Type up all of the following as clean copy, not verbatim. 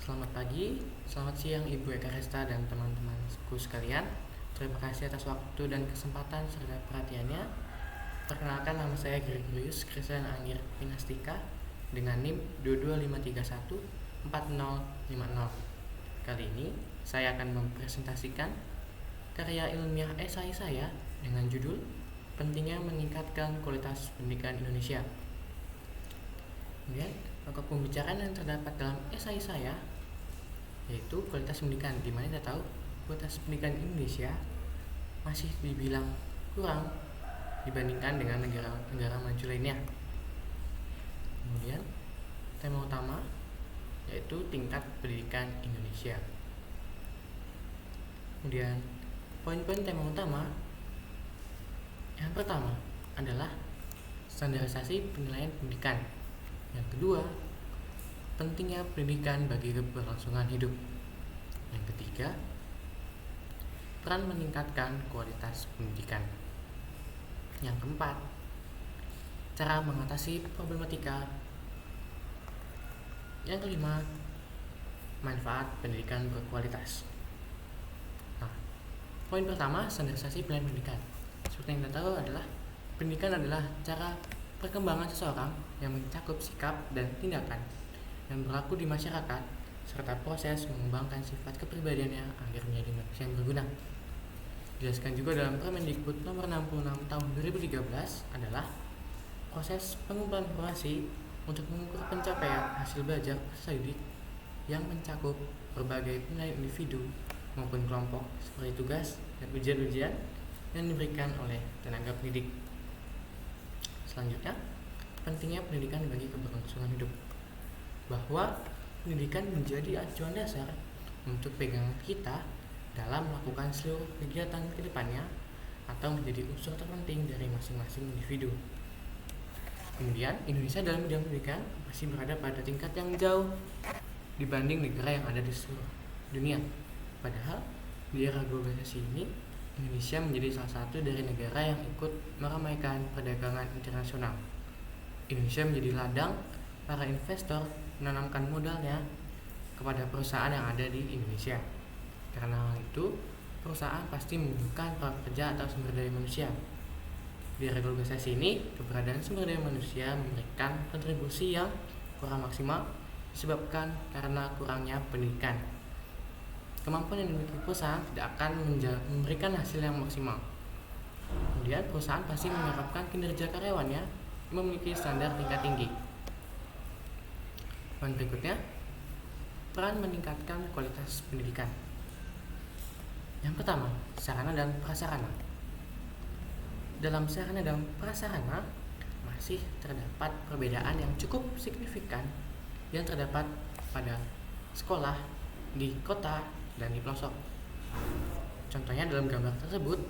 Selamat pagi, selamat siang Ibu Eka Resta dan teman-temanku sekalian. Terima kasih atas waktu dan kesempatan serta perhatiannya. Perkenalkan, nama saya Gregorius Christian Angir Pinastika dengan NIM 225314050. Kali ini saya akan mempresentasikan karya ilmiah esai saya dengan judul Pentingnya Meningkatkan Kualitas Pendidikan Indonesia. Kemudian, pokok pembicaraan yang terdapat dalam esai saya yaitu kualitas pendidikan, di mana kita tahu kualitas pendidikan Indonesia masih dibilang kurang dibandingkan dengan negara-negara maju lainnya. Kemudian tema utama yaitu tingkat pendidikan Indonesia. Kemudian poin-poin tema utama yang pertama adalah standarisasi penilaian pendidikan. Yang kedua, pentingnya pendidikan bagi keberlangsungan hidup. Yang ketiga, peran meningkatkan kualitas pendidikan. Yang keempat, cara mengatasi problematika. Yang kelima, manfaat pendidikan berkualitas. Nah, poin pertama, standarisasi penilaian pendidikan. Seperti yang kita tahu adalah pendidikan adalah cara perkembangan seseorang yang mencakup sikap dan tindakan yang berlaku di masyarakat serta proses mengembangkan sifat kepribadiannya agar menjadi manusia yang berguna. Dijelaskan juga dalam Permendikbud nomor 66 tahun 2013 adalah proses pengumpulan informasi untuk mengukur pencapaian hasil belajar peserta didik yang mencakup berbagai penilaian individu maupun kelompok seperti tugas dan ujian-ujian yang diberikan oleh tenaga pendidik. Selanjutnya, pentingnya pendidikan bagi keberlangsungan hidup, bahwa pendidikan menjadi acuan dasar untuk pegangan kita dalam melakukan seluruh kegiatan ke depannya atau menjadi unsur terpenting dari masing-masing individu. Kemudian, Indonesia dalam bidang pendidikan masih berada pada tingkat yang jauh dibanding negara yang ada di seluruh dunia. Padahal, di era globalisasi ini, Indonesia menjadi salah satu dari negara yang ikut meramaikan perdagangan internasional. Indonesia menjadi ladang para investor menanamkan modalnya kepada perusahaan yang ada di Indonesia. Karena hal itu, perusahaan pasti membutuhkan para pekerja atau sumber daya manusia. Di era globalisasi ini, keberadaan sumber daya manusia memberikan kontribusi yang kurang maksimal disebabkan karena kurangnya pendidikan. Kemampuan yang dimiliki perusahaan tidak akan memberikan hasil yang maksimal. Kemudian, perusahaan pasti mengharapkan kinerja karyawannya memiliki standar tingkat tinggi. Poin berikutnya, peran meningkatkan kualitas pendidikan. Yang pertama, sarana dan prasarana. Dalam sarana dan prasarana masih terdapat perbedaan yang cukup signifikan yang terdapat pada sekolah di kota dan di pelosok. Contohnya dalam gambar tersebut,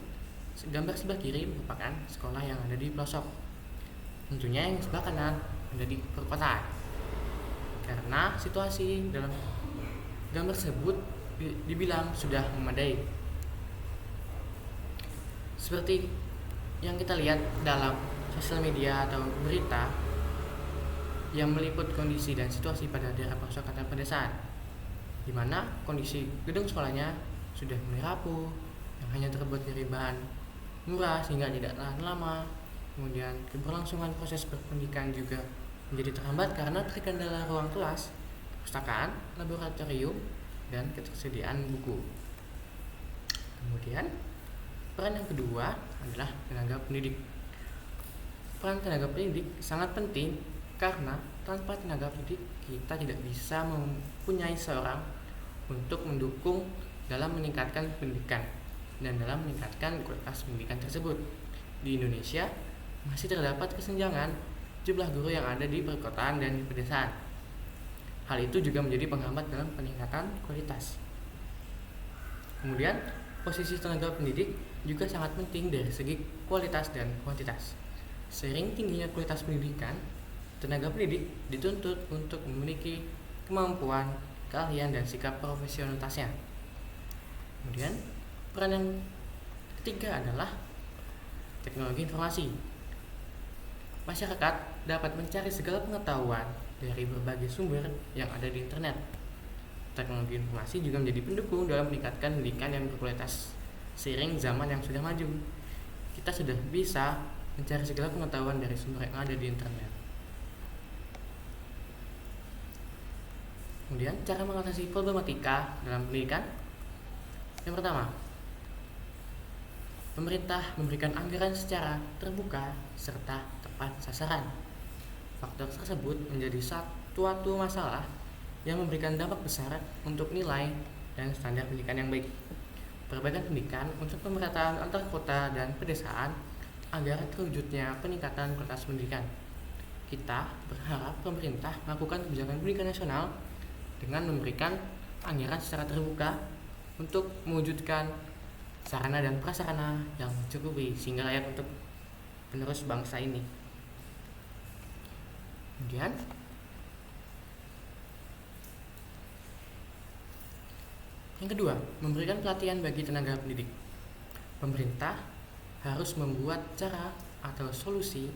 gambar sebelah kiri merupakan sekolah yang ada di pelosok. Tentunya yang sebelah kanan ada di perkotaan. Karena situasi dalam gambar tersebut dibilang sudah memadai. Seperti yang kita lihat dalam sosial media atau berita yang meliput kondisi dan situasi pada daerah pelosok atau pedesaan, di mana kondisi gedung sekolahnya sudah mulai rapuh, yang hanya terbuat dari bahan murah sehingga tidak tahan lama. Kemudian keberlangsungan proses berpendidikan juga menjadi terhambat karena terkendala ruang kelas, perpustakaan, laboratorium, dan ketersediaan buku. Kemudian, peran yang kedua adalah tenaga pendidik. Peran tenaga pendidik sangat penting karena tanpa tenaga pendidik kita tidak bisa mempunyai seorang untuk mendukung dalam meningkatkan pendidikan dan dalam meningkatkan kualitas pendidikan tersebut. Di Indonesia masih terdapat kesenjangan jumlah guru yang ada di perkotaan dan di pedesaan. Hal itu juga menjadi penghambat dalam peningkatan kualitas. Kemudian, posisi tenaga pendidik juga sangat penting dari segi kualitas dan kuantitas. Seiring tingginya kualitas pendidikan, tenaga pendidik dituntut untuk memiliki kemampuan, keahlian, dan sikap profesionalitasnya. Kemudian, peran yang ketiga adalah teknologi informasi. Masyarakat dapat mencari segala pengetahuan dari berbagai sumber yang ada di internet. Teknologi informasi juga menjadi pendukung dalam meningkatkan pendidikan yang berkualitas. Seiring zaman yang sudah maju, kita sudah bisa mencari segala pengetahuan dari sumber yang ada di internet. Kemudian, cara mengatasi problematika dalam pendidikan. Yang pertama, pemerintah memberikan anggaran secara terbuka serta tepat sasaran. Faktor tersebut menjadi suatu masalah yang memberikan dampak besar untuk nilai dan standar pendidikan yang baik. Perbaikan pendidikan untuk pemerataan antar kota dan pedesaan agar terwujudnya peningkatan kualitas pendidikan. Kita berharap pemerintah melakukan kebijakan pendidikan nasional dengan memberikan anggaran secara terbuka untuk mewujudkan sarana dan prasarana yang mencukupi sehingga layak untuk penerus bangsa ini. Kemudian, yang kedua, memberikan pelatihan bagi tenaga pendidik. Pemerintah harus membuat cara atau solusi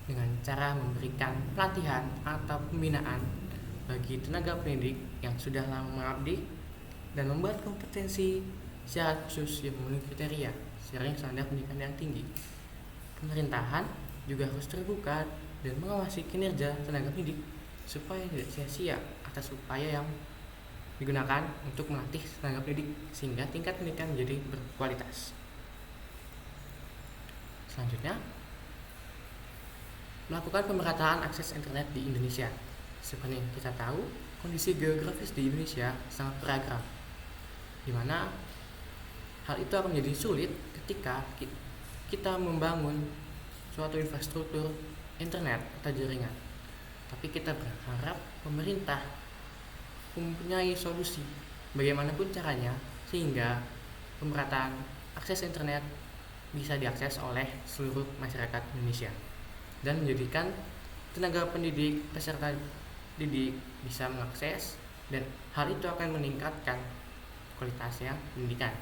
dengan cara memberikan pelatihan atau pembinaan bagi tenaga pendidik yang sudah lama mengabdi dan membuat kompetensi syarat khusus yang memenuhi kriteria seiring standar pendidikan yang tinggi. Pemerintahan juga harus terbuka dan mengawasi kinerja tenaga pendidik supaya tidak sia-sia atas upaya yang digunakan untuk melatih tenaga pendidik sehingga tingkat pendidikan menjadi berkualitas. Selanjutnya, melakukan pemerataan akses internet di Indonesia. Seperti yang kita tahu, kondisi geografis di Indonesia sangat beragam, di mana hal itu akan menjadi sulit ketika kita membangun suatu infrastruktur internet atau jaringan. Tapi kita berharap pemerintah mempunyai solusi bagaimanapun caranya sehingga pemerataan akses internet bisa diakses oleh seluruh masyarakat Indonesia dan menjadikan tenaga pendidik, peserta didik bisa mengakses, dan hal itu akan meningkatkan kualitasnya pendidikan.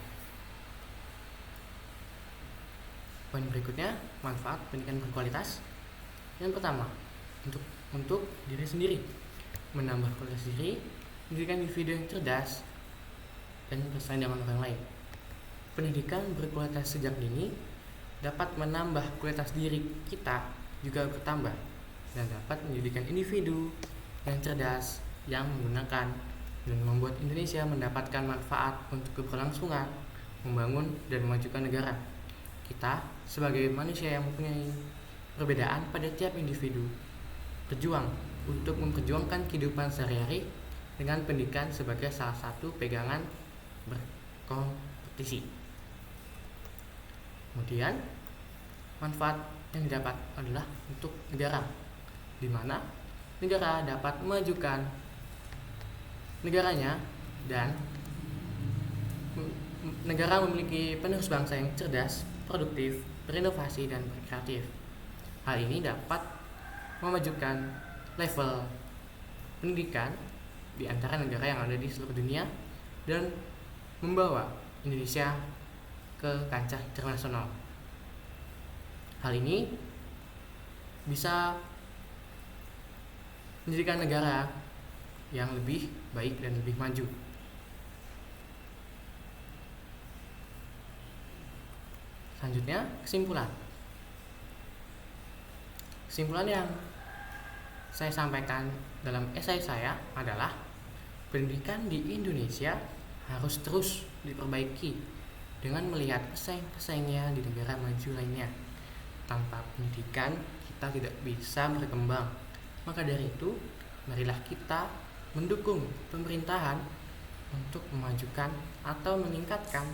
Poin berikutnya, manfaat pendidikan berkualitas. Yang pertama, untuk diri sendiri, menambah kualitas diri, menjadikan individu yang cerdas dan bersaing dengan orang lain. Pendidikan berkualitas sejak dini dapat menambah kualitas diri kita juga bertambah dan dapat menjadikan individu yang cerdas yang menggunakan dan membuat Indonesia mendapatkan manfaat untuk keberlangsungan, membangun dan memajukan negara. Kita sebagai manusia yang mempunyai perbedaan pada tiap individu berjuang untuk memperjuangkan kehidupan sehari-hari dengan pendidikan sebagai salah satu pegangan berkompetisi. Kemudian, manfaat yang didapat adalah untuk negara, di mana negara dapat memajukan negaranya dan negara memiliki penerus bangsa yang cerdas, produktif, berinovasi, dan berkreatif. Hal ini dapat memajukan level pendidikan di antara negara yang ada di seluruh dunia dan membawa Indonesia ke kancah internasional. Hal ini bisa menjadikan negara yang lebih baik dan lebih maju. Selanjutnya, kesimpulan. Kesimpulan yang saya sampaikan dalam esai saya adalah pendidikan di Indonesia harus terus diperbaiki dengan melihat pesaing-pesaingnya di negara maju lainnya. Tanpa pendidikan, kita tidak bisa berkembang. Maka dari itu, marilah kita mendukung pemerintahan untuk memajukan atau meningkatkan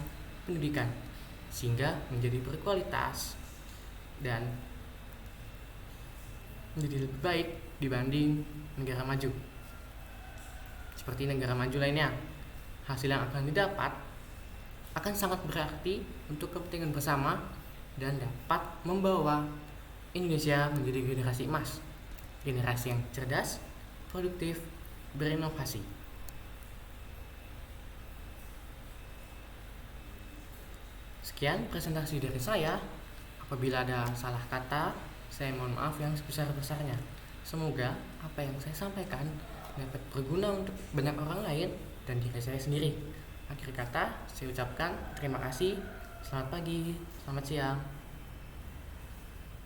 pendidikan sehingga menjadi berkualitas dan menjadi lebih baik dibanding negara maju. Seperti negara maju lainnya, hasil yang akan didapat akan sangat berarti untuk kepentingan bersama dan dapat membawa Indonesia menjadi generasi emas, generasi yang cerdas, produktif, berinovasi. Sekian presentasi dari saya. Apabila ada salah kata, saya mohon maaf yang sebesar-besarnya. Semoga apa yang saya sampaikan dapat berguna untuk banyak orang lain dan diri saya sendiri. Akhir kata, saya ucapkan terima kasih, selamat pagi, selamat siang.